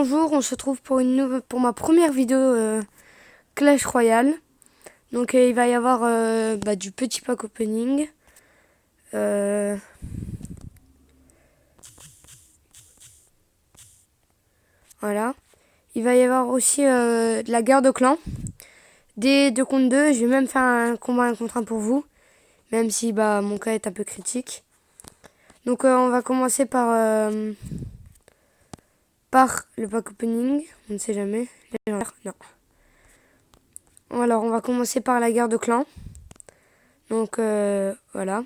bonjour, on se retrouve pour pour ma première vidéo Clash Royale. Donc il va y avoir du petit pack opening. Voilà. Il va y avoir aussi de la guerre de clans. Des 2 contre 2, je vais même faire un combat 1 contre 1 pour vous. Même si mon cas est un peu critique. Donc on va commencer par le pack opening. On ne sait jamais. Non. Alors on va commencer par la guerre de clans. Donc voilà.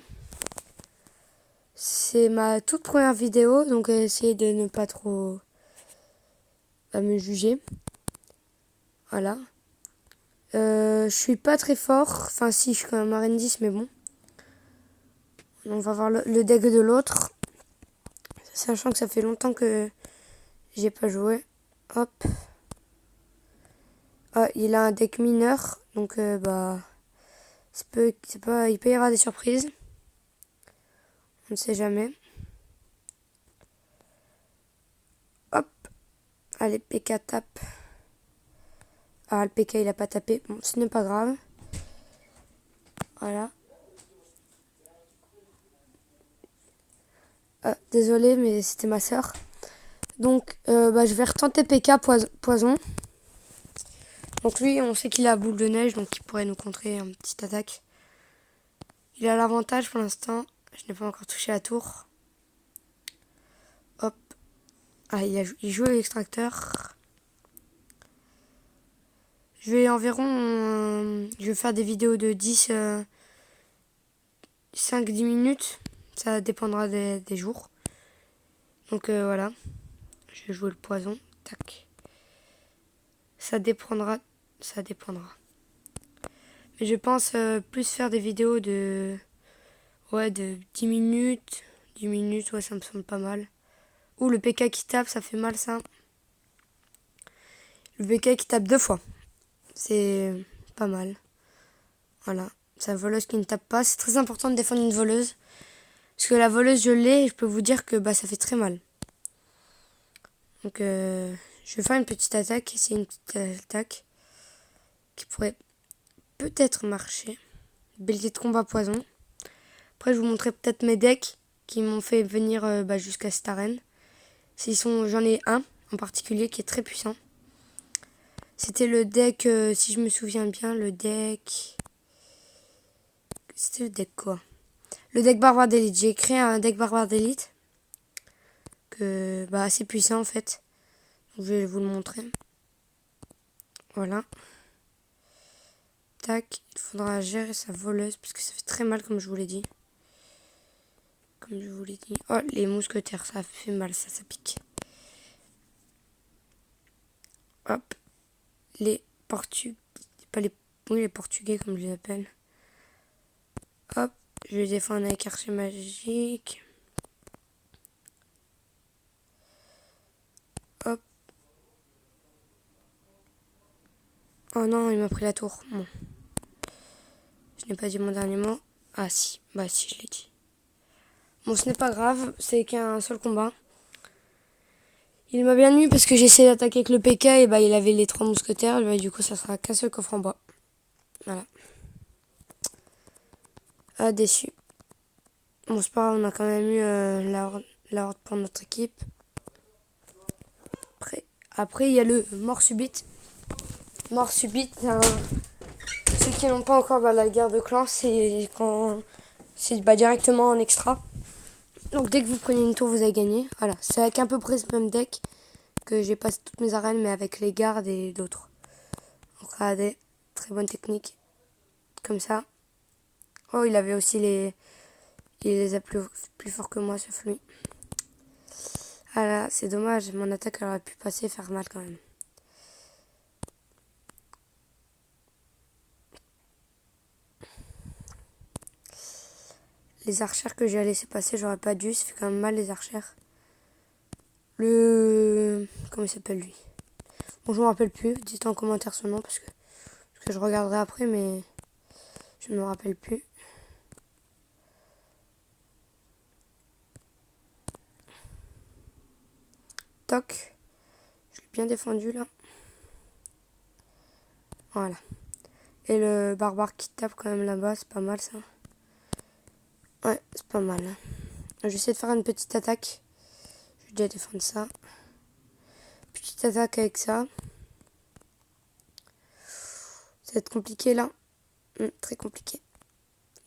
C'est ma toute première vidéo, donc essayez de ne pas trop me juger. Voilà. Je suis pas très fort. Enfin si, je suis quand même arène 10, mais bon. On va voir le deck de l'autre. Sachant que ça fait longtemps que j'ai pas joué. Hop. Ah, il a un deck mineur, donc il peut y avoir des surprises. On ne sait jamais. Hop. Allez, PK tape. Ah, le PK il a pas tapé. Bon, ce n'est pas grave. Voilà. Désolé, mais c'était ma soeur. Donc, je vais retenter PK poison. Donc lui, on sait qu'il a boule de neige, donc il pourrait nous contrer une petite attaque. Il a l'avantage pour l'instant. Je n'ai pas encore touché la tour. Hop. Ah, il joue à l'extracteur. Je vais faire des vidéos de 5-10 minutes. Ça dépendra des jours. Donc voilà. Je vais jouer le poison. Tac. Ça dépendra. Mais je pense plus faire des vidéos de 10 minutes. 10 minutes, ouais, ça me semble pas mal. Ouh, le PK qui tape, ça fait mal ça. Le PK qui tape 2 fois. C'est pas mal. Voilà. C'est la voleuse qui ne tape pas. C'est très important de défendre une voleuse. Parce que la voleuse, je l'ai et je peux vous dire que ça fait très mal. Donc je vais faire une petite attaque. C'est une petite attaque qui pourrait peut-être marcher. Abilité de combat poison. Après, je vous montrerai peut-être mes decks qui m'ont fait venir jusqu'à cette arène. J'en ai un en particulier qui est très puissant. C'était le deck, si je me souviens bien, le deck... C'était le deck quoi? Le deck barbare d'élite. J'ai créé un deck barbare d'élite assez puissant en fait. Donc, je vais vous le montrer. Voilà. Tac, il faudra gérer sa voleuse parce que ça fait très mal comme je vous l'ai dit. Oh, les mousquetaires, ça fait mal, ça pique. Hop. Les Portugais, les Portugais comme je les appelle. Hop, je vais défendre avec archer magique. Hop. Oh non, il m'a pris la tour. Bon. Je n'ai pas dit mon dernier mot. Ah si, si, je l'ai dit. Bon, ce n'est pas grave, c'est qu'un seul combat. Il m'a bien eu parce que j'ai essayé d'attaquer avec le PK et il avait les 3 mousquetaires. Du coup, ça sera qu'un seul coffre en bois. Voilà. Ah, déçu. Bon, c'est pas grave, on a quand même eu la horde pour notre équipe. Après, il y a le mort subite. Mort subite, ceux qui n'ont pas encore la guerre de clans, c'est directement en extra. Donc dès que vous prenez une tour, vous avez gagné. Voilà, c'est avec à peu près ce même deck que j'ai passé toutes mes arènes, mais avec les gardes et d'autres. Donc regardez, très bonne technique. Comme ça. Oh, il avait aussi il les a plus fort que moi, ce flux. Ah là, c'est dommage, mon attaque elle aurait pu passer et faire mal quand même. Les archères que j'ai laissé passer, j'aurais pas dû, ça fait quand même mal les archères. Comment il s'appelle lui? Bon, je me rappelle plus, dites en commentaire son nom parce que je regarderai après, mais je ne me rappelle plus. Toc. Je lui bien défendu là. Voilà. Et le barbare qui tape quand même là-bas, c'est pas mal ça. Ouais, c'est pas mal. Je vais essayer de faire une petite attaque. Je vais déjà défendre ça. Petite attaque avec ça. Ça va être compliqué là. Très compliqué.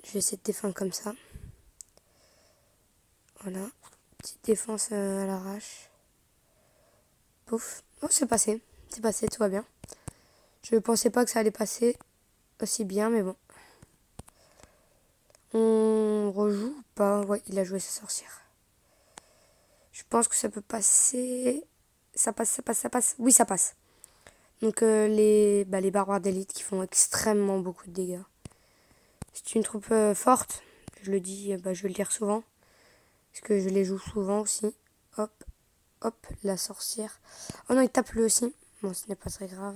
Je vais essayer de défendre comme ça. Voilà. Petite défense à l'arrache. Pouf. Oh, c'est passé. C'est passé, tout va bien. Je pensais pas que ça allait passer aussi bien, mais bon. On rejoue ou pas? Ouais, il a joué sa sorcière. Je pense que ça peut passer. Ça passe, ça passe, ça passe. Oui, ça passe. Donc les barbares d'élite qui font extrêmement beaucoup de dégâts. C'est une troupe forte. Je le dis, je vais le dire souvent. Parce que je les joue souvent aussi. Hop, hop, la sorcière. Oh non, il tape lui aussi. Bon, ce n'est pas très grave.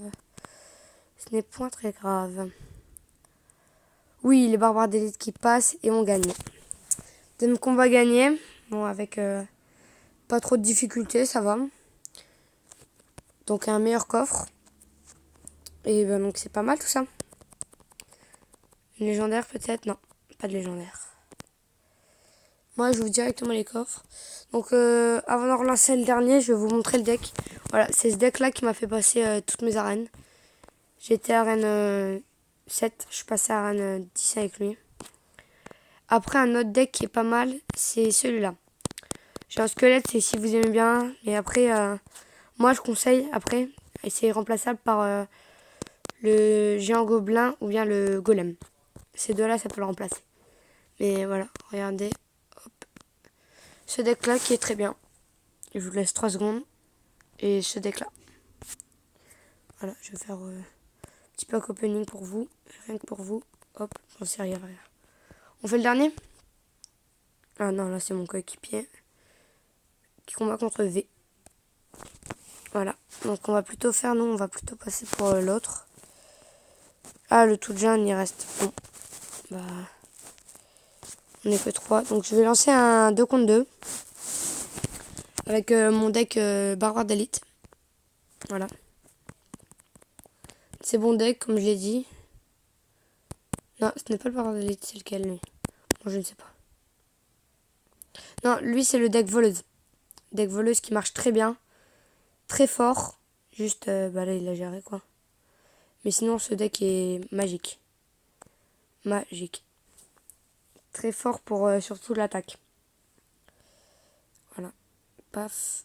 Ce n'est point très grave. Oui, les barbares d'élite qui passent et on gagne. Deuxième combat gagné. Bon, avec pas trop de difficultés, ça va. Donc un meilleur coffre. Et donc c'est pas mal tout ça. Une légendaire peut-être? Non, pas de légendaire. Moi je vous directement les coffres. Donc avant de relancer le dernier, je vais vous montrer le deck. Voilà, c'est ce deck là qui m'a fait passer toutes mes arènes. J'étais à arène 7, je suis passé à arène 10 avec lui. Après un autre deck qui est pas mal, c'est celui-là. J'ai un squelette, c'est si vous aimez bien. Mais après, moi je conseille après, et c'est remplaçable par le géant gobelin ou bien le golem. Ces deux-là, ça peut le remplacer. Mais voilà, regardez. Hop. Ce deck-là qui est très bien. Je vous laisse 3 secondes. Et ce deck-là. Voilà, je vais faire un petit pack opening pour vous. Rien que pour vous. Hop, j'en sais rien. On fait le dernier? Ah non, là c'est mon coéquipier qui combat contre V. Voilà. Donc on va plutôt faire, nous, on va plutôt passer pour l'autre. Ah, le tout jeune, il reste. Bon. Bah. On n'est que 3. Donc je vais lancer un 2 contre 2. Avec mon deck barbare d'élite. Voilà. C'est bon deck, comme je l'ai dit. Non, ce n'est pas le barbare d'élite, c'est lequel lui? Bon, je ne sais pas. Non, lui c'est le deck voleuse. Deck voleuse qui marche très bien. Très fort. Juste, là il a géré quoi. Mais sinon ce deck est magique. Magique. Très fort pour surtout l'attaque. Voilà. Paf.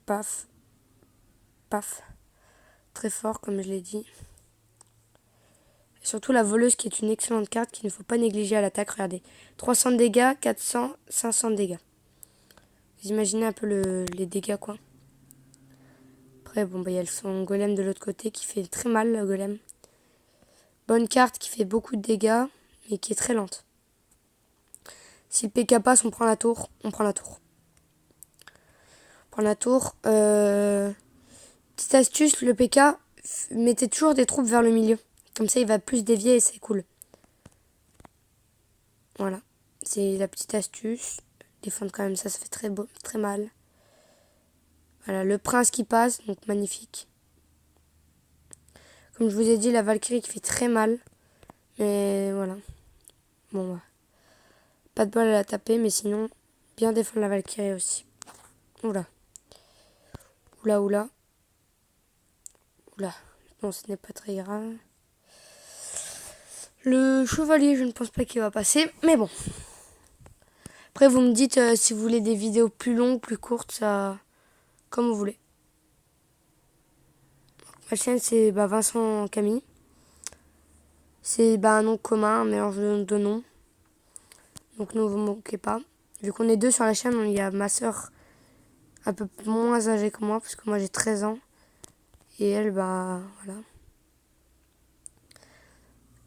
Paf. Paf. Très fort comme je l'ai dit. Et surtout la voleuse qui est une excellente carte qu'il ne faut pas négliger à l'attaque. Regardez. 300 de dégâts, 400, 500 de dégâts. Vous imaginez un peu les dégâts quoi. Après bon il y a son golem de l'autre côté qui fait très mal le golem. Bonne carte qui fait beaucoup de dégâts mais qui est très lente. Si le PK passe, on prend la tour. On prend la tour. On prend la tour. Petite astuce, le PK, mettez toujours des troupes vers le milieu. Comme ça, il va plus dévier et c'est cool. Voilà. C'est la petite astuce. Défendre quand même ça, ça fait très beau, très mal. Voilà, le prince qui passe, donc magnifique. Comme je vous ai dit, la Valkyrie qui fait très mal. Mais voilà. Bon, bah. Pas de bol à la taper, mais sinon, bien défendre la Valkyrie aussi. Oula. Oula, oula. Oula. Non, ce n'est pas très grave. Le chevalier, je ne pense pas qu'il va passer. Mais bon. Après, vous me dites si vous voulez des vidéos plus longues, plus courtes, ça... Comme vous voulez. Ma chaîne, c'est Vincent Camille. C'est un nom commun, un mélange de noms. Donc ne vous moquez pas. Vu qu'on est deux sur la chaîne, il y a ma soeur un peu moins âgée que moi, parce que moi j'ai 13 ans. Et elle, voilà.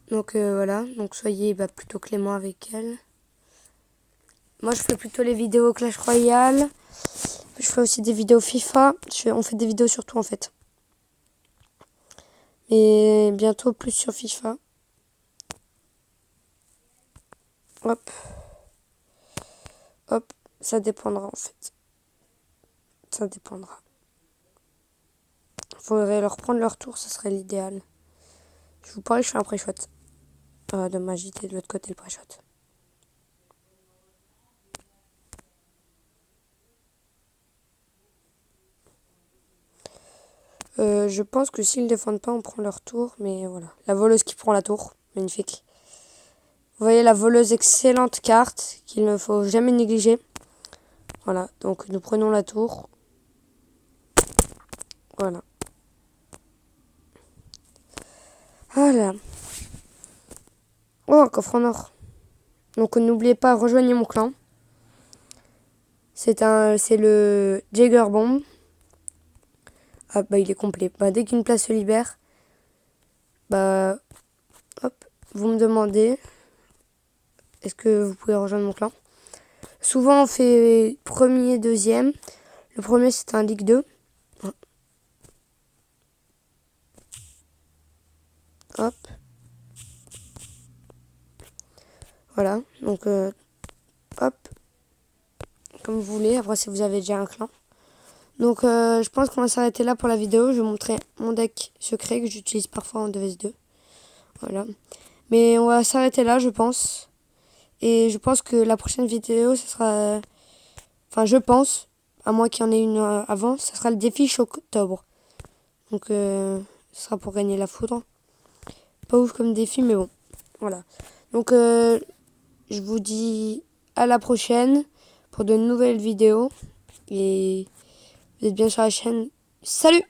Donc voilà, donc soyez plutôt clément avec elle. Moi je fais plutôt les vidéos Clash Royale. Je fais aussi des vidéos FIFA. On fait des vidéos sur tout en fait. Mais bientôt plus sur FIFA. Hop. Hop. Ça dépendra en fait. Ça dépendra. Faudrait leur prendre leur tour, ça serait l'idéal. Je vous parie, je fais un pré-shot. Dommage, j'étais de l'autre côté le pré-shot. Je pense que s'ils ne défendent pas, on prend leur tour. Mais voilà. La voleuse qui prend la tour. Magnifique. Vous voyez la voleuse, excellente carte qu'il ne faut jamais négliger. Voilà. Donc nous prenons la tour. Voilà. Voilà. Oh, un coffre en or. Donc n'oubliez pas, rejoignez mon clan. C'est le Jagger Bomb. Ah bah il est complet. Bah dès qu'une place se libère, bah hop, vous me demandez est-ce que vous pouvez rejoindre mon clan. Souvent on fait premier, deuxième. Le premier c'est un Ligue 2. Hop. Voilà. Donc hop. Comme vous voulez. Après si vous avez déjà un clan. Donc je pense qu'on va s'arrêter là pour la vidéo. Je vais vous montrer mon deck secret que j'utilise parfois en 2vs2. Voilà. Mais on va s'arrêter là je pense. Et je pense que la prochaine vidéo ça sera... Enfin je pense, à moins qu'il y en ait une avant, ça sera le défi Choctobre. Donc ce sera pour gagner la foudre. Pas ouf comme défi mais bon. Voilà. Donc je vous dis à la prochaine pour de nouvelles vidéos. Et vous êtes bien sur la chaîne. Salut!